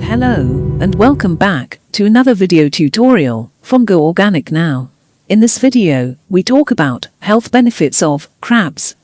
Hello, and welcome back to another video tutorial from GoOrganicNow. In this video, we talk about health benefits of crabs.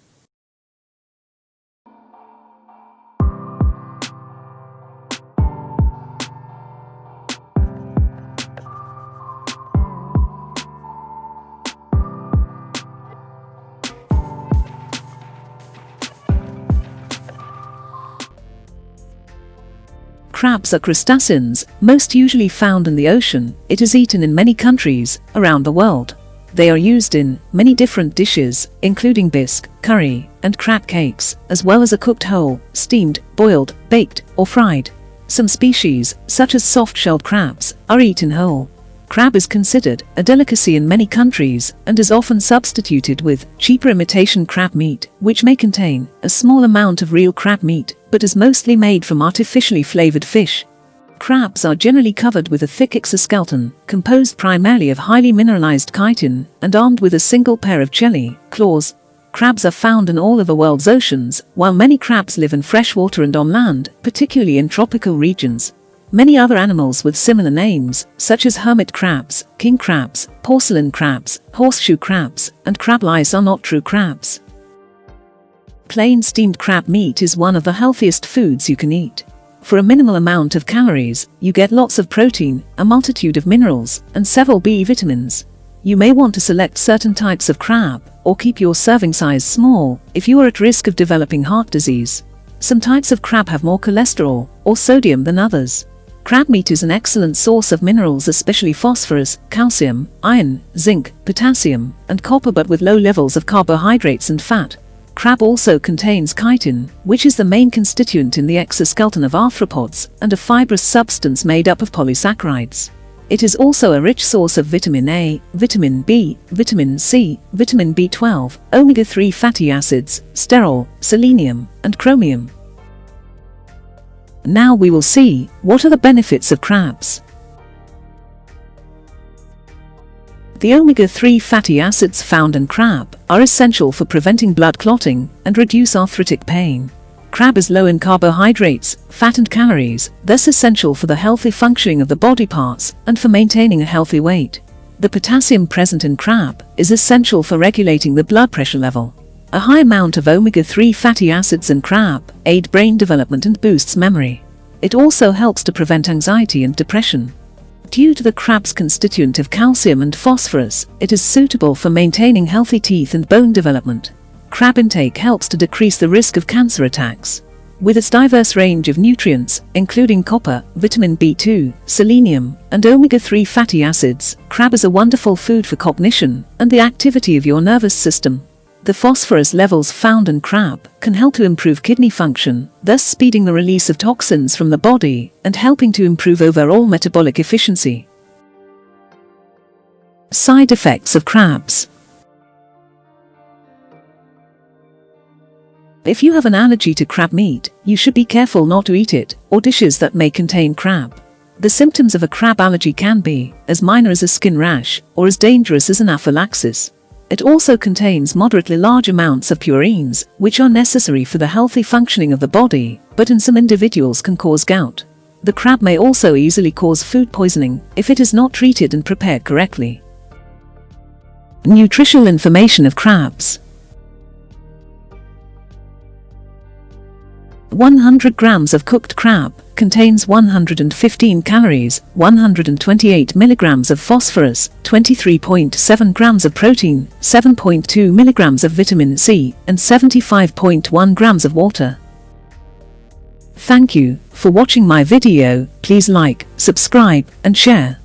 Crabs are crustaceans, most usually found in the ocean. It is eaten in many countries around the world. They are used in many different dishes, including bisque, curry, and crab cakes, as well as cooked whole, steamed, boiled, baked, or fried. Some species, such as soft-shelled crabs, are eaten whole. Crab is considered a delicacy in many countries and is often substituted with cheaper imitation crab meat, which may contain a small amount of real crab meat, but is mostly made from artificially flavored fish. Crabs are generally covered with a thick exoskeleton, composed primarily of highly mineralized chitin, and armed with a single pair of jelly claws. Crabs are found in all of the world's oceans, while many crabs live in freshwater and on land, particularly in tropical regions. Many other animals with similar names, such as hermit crabs, king crabs, porcelain crabs, horseshoe crabs, and crab lice are not true crabs. Plain steamed crab meat is one of the healthiest foods you can eat. For a minimal amount of calories, you get lots of protein, a multitude of minerals, and several B vitamins. You may want to select certain types of crab, or keep your serving size small, if you are at risk of developing heart disease. Some types of crab have more cholesterol, or sodium than others. Crab meat is an excellent source of minerals, especially phosphorus, calcium, iron, zinc, potassium, and copper, but with low levels of carbohydrates and fat. Crab also contains chitin, which is the main constituent in the exoskeleton of arthropods, and a fibrous substance made up of polysaccharides. It is also a rich source of vitamin A, vitamin B, vitamin C, vitamin B12, omega-3 fatty acids, sterol, selenium, and chromium. Now we will see what are the benefits of crabs. The omega-3 fatty acids found in crab are essential for preventing blood clotting and reduce arthritic pain. Crab is low in carbohydrates, fat and calories, thus essential for the healthy functioning of the body parts and for maintaining a healthy weight. The potassium present in crab is essential for regulating the blood pressure level. A high amount of omega-3 fatty acids in crab aid brain development and boosts memory. It also helps to prevent anxiety and depression. Due to the crab's constituent of calcium and phosphorus, it is suitable for maintaining healthy teeth and bone development. Crab intake helps to decrease the risk of cancer attacks. With its diverse range of nutrients, including copper, vitamin B2, selenium, and omega-3 fatty acids, crab is a wonderful food for cognition and the activity of your nervous system. The phosphorus levels found in crab can help to improve kidney function, thus speeding the release of toxins from the body and helping to improve overall metabolic efficiency. Side effects of crabs. If you have an allergy to crab meat, you should be careful not to eat it or dishes that may contain crab. The symptoms of a crab allergy can be as minor as a skin rash or as dangerous as anaphylaxis. It also contains moderately large amounts of purines, which are necessary for the healthy functioning of the body, but in some individuals can cause gout. The crab may also easily cause food poisoning if it is not treated and prepared correctly. Nutritional information of crabs. 100 grams of cooked crab contains 115 calories, 128 milligrams of phosphorus, 23.7 grams of protein, 7.2 milligrams of vitamin C, and 75.1 grams of water. Thank you for watching my video. Please like, subscribe, and share.